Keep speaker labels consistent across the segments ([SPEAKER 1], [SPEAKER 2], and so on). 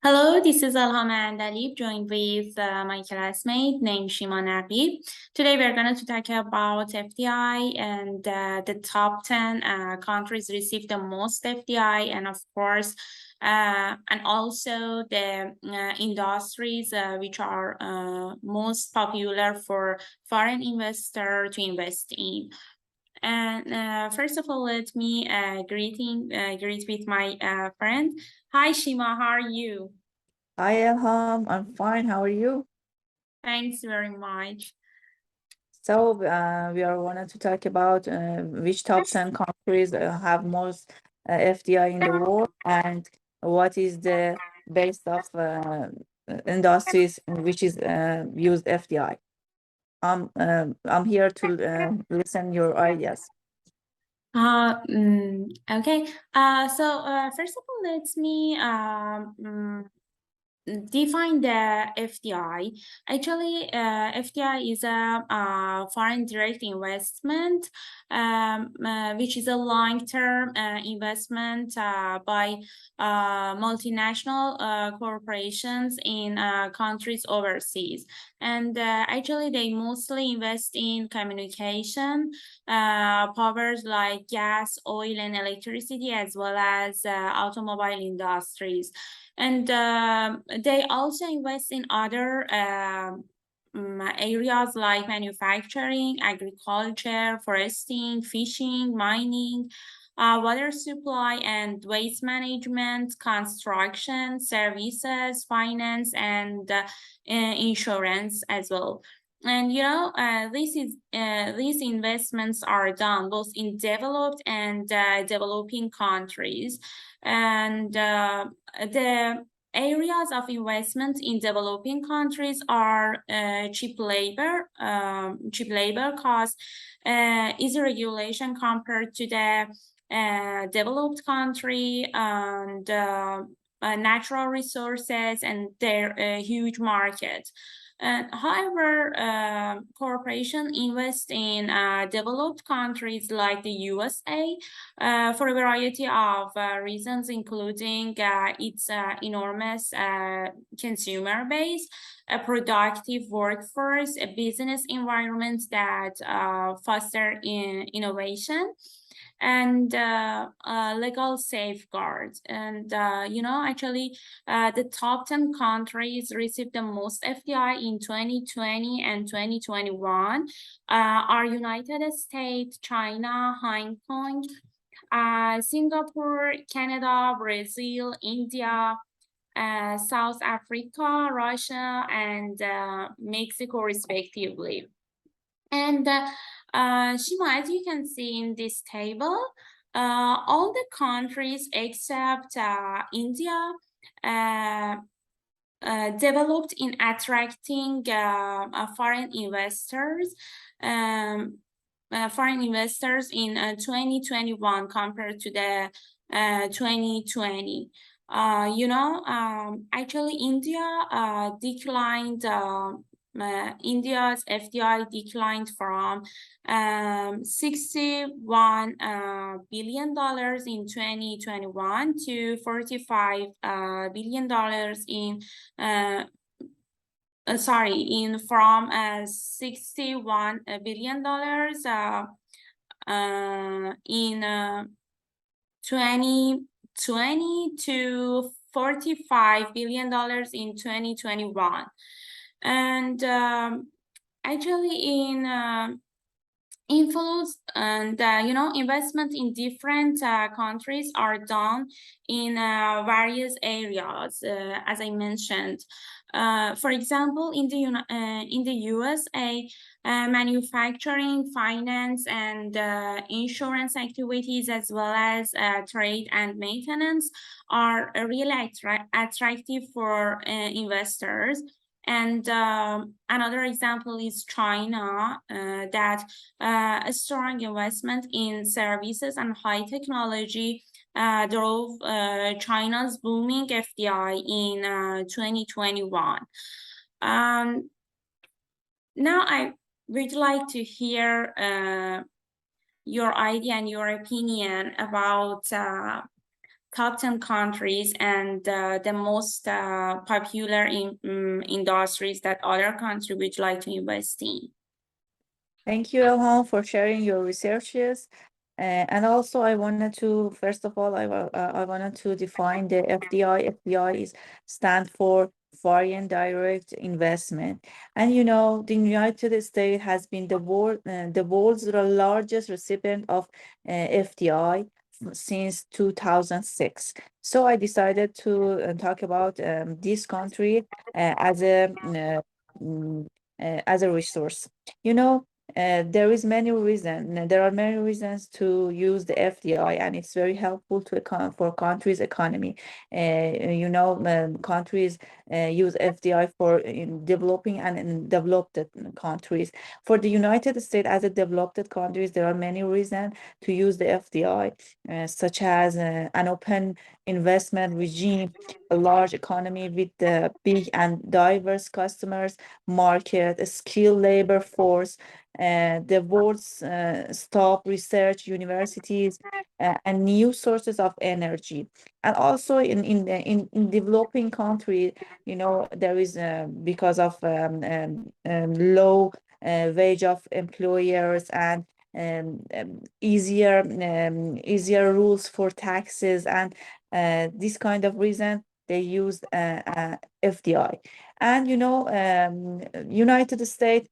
[SPEAKER 1] Hello, this is Alhama and Alib, joined with my classmate named Shima Naqib. Today we're going to talk about FDI and the top 10 countries receive the most FDI, and of course, and also the industries which are most popular for foreign investor to invest in. And first of all, let me greet with my friend. Hi, Shima, how are you?
[SPEAKER 2] Hi, Elham. I'm fine. How are you?
[SPEAKER 1] Thanks very much.
[SPEAKER 2] So, we are wanted to talk about which top 10 countries have most FDI in the world and what is the base of industries in which is used FDI. I'm here to listen your ideas.
[SPEAKER 1] Okay. So first of all, let me define the FDI. Actually, FDI is a foreign direct investment, which is a long-term investment by multinational corporations in countries overseas. And actually, they mostly invest in communication, powers like gas, oil, and electricity, as well as automobile industries. And they also invest in other areas like manufacturing, agriculture, foresting, fishing, mining, water supply and waste management, construction, services, finance, and insurance as well. And these investments are done both in developed and developing countries. And the areas of investment in developing countries are cheap labor cost, easy regulation compared to the developed country, and natural resources and their huge market. However, corporations invest in developed countries like the USA for a variety of reasons, including its enormous consumer base, a productive workforce, a business environment that foster innovation, and legal safeguards. And actually, the top 10 countries received the most FDI in 2020 and 2021 are United States, China, Hong Kong, Singapore, Canada, Brazil, India, South Africa, Russia, and Mexico, respectively. And Shima, as you can see in this table, all the countries except India developed in attracting foreign investors. Foreign investors in 2021 compared to the 2020. Actually, India declined. India's FDI declined from $61 billion in 2021 to $45 billion in from $61 billion in 2020 to $45 billion in 2021. And actually, in inflows and investment in different countries are done in various areas, as I mentioned. For example, in the USA, manufacturing, finance, and insurance activities, as well as trade and maintenance, are really attractive for investors. And another example is China, that a strong investment in services and high technology drove China's booming FDI in 2021. Now I would like to hear your idea and your opinion about top 10 countries and the most popular industries that other countries would like to invest in.
[SPEAKER 2] Thank you, Elham, for sharing your researches. And also, I wanted to, first of all, I wanted to define the FDI. FDI is stand for Foreign Direct Investment. And you know, the United States has been the world's largest recipient of FDI since 2006. So I decided to talk about this country as a resource. You know, there are many reasons to use the FDI, and it's very helpful for countries' economy. You know, countries use FDI for in developing and in developed countries. For the United States as a developed countries, there are many reasons to use the FDI, such as an open investment regime, a large economy with big and diverse customers, market, a skilled labor force, the world's top research universities, and new sources of energy. And also in developing country, you know, there is because of low wage of employers and easier rules for taxes, and this kind of reason they use FDI. And you know, United States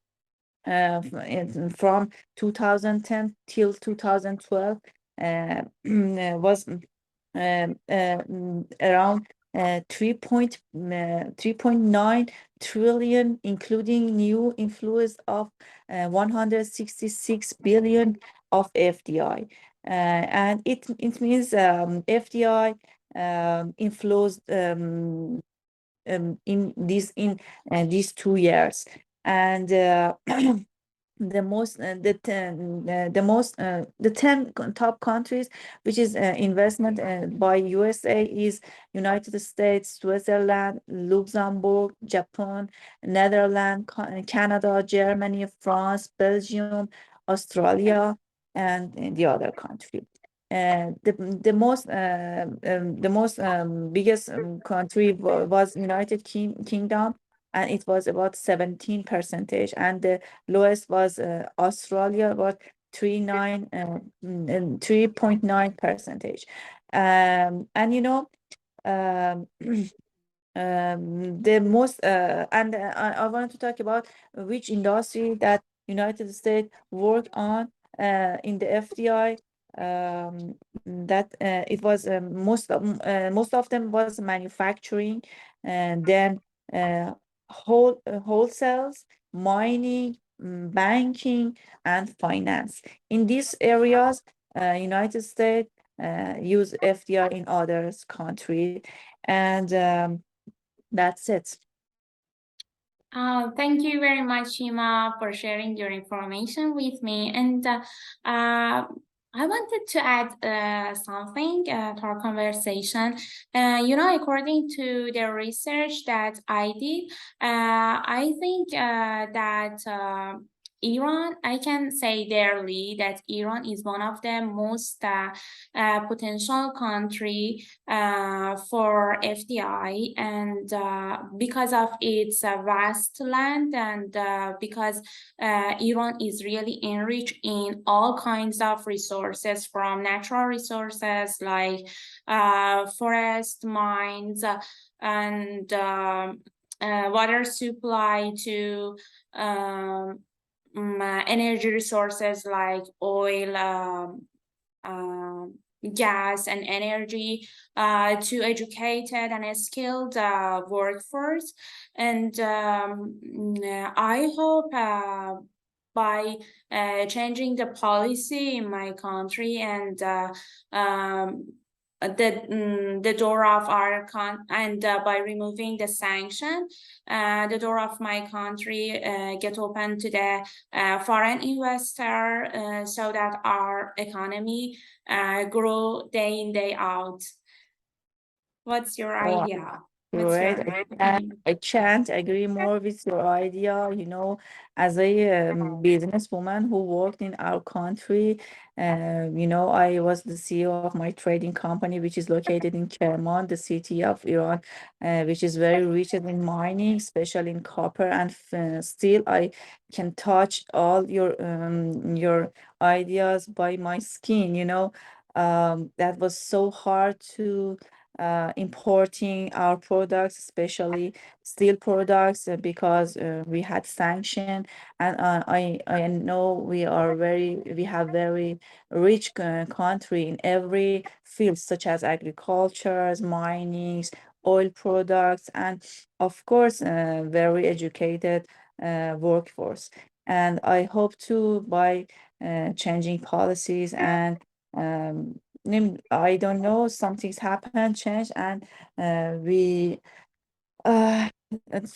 [SPEAKER 2] from 2010 till 2012 was around 3.9 trillion, including new inflows of 166 billion of FDI. And it means FDI inflows in these 2 years. And the 10 top countries which is investment by USA is United States, Switzerland, Luxembourg, Japan, Netherlands, Canada, Germany, France, Belgium, Australia, and the other country. The most biggest country was United Kingdom, and it was about 17%, and the lowest was Australia, about 3.9%. And you know, um, the most and I wanted to talk about which industry that United States work on in the FDI. That it was most of them was manufacturing, and then wholesales, mining, banking, and finance. In these areas, United States use FDI in others country, and that's it.
[SPEAKER 1] Thank you very much, Shima, for sharing your information with me. And I wanted to add something to our conversation. You know, according to the research that I did, I think that Iran, I can say barely that Iran is one of the most potential country for FDI, and because of its vast land, and because Iran is really enriched in all kinds of resources, from natural resources like forest, mines, and water supply to energy resources like oil, gas, and energy, to educated and skilled workforce. And I hope by changing the policy in my country, and the door of our by removing the sanction, the door of my country get open to the foreign investor, so that our economy grow day in, day out. What's your idea? What's
[SPEAKER 2] Great.
[SPEAKER 1] your
[SPEAKER 2] I can't agree more with your idea. As a businesswoman who worked in our country, I was the CEO of my trading company, which is located in Kerman, the city of Iran, which is very rich in mining, especially in copper and steel. I can touch all your ideas by my skin. That was so hard to importing our products, especially steel products, because we had sanction. And I know we have very rich country in every field, such as agriculture, mining, oil products, and of course, very educated workforce. And I hope to by changing policies and I don't know, something's happened, changed, and we uh,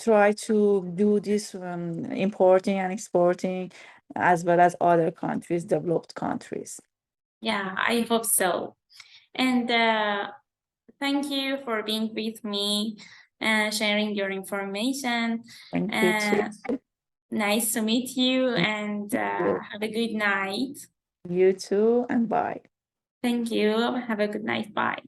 [SPEAKER 2] try to do this importing and exporting as well as other countries, developed countries.
[SPEAKER 1] Yeah, I hope so. And thank you for being with me and sharing your information.
[SPEAKER 2] Thank you too.
[SPEAKER 1] Nice to meet you, and
[SPEAKER 2] you.
[SPEAKER 1] have a good night.
[SPEAKER 2] You too, and bye.
[SPEAKER 1] Thank you. Have a good night. Bye.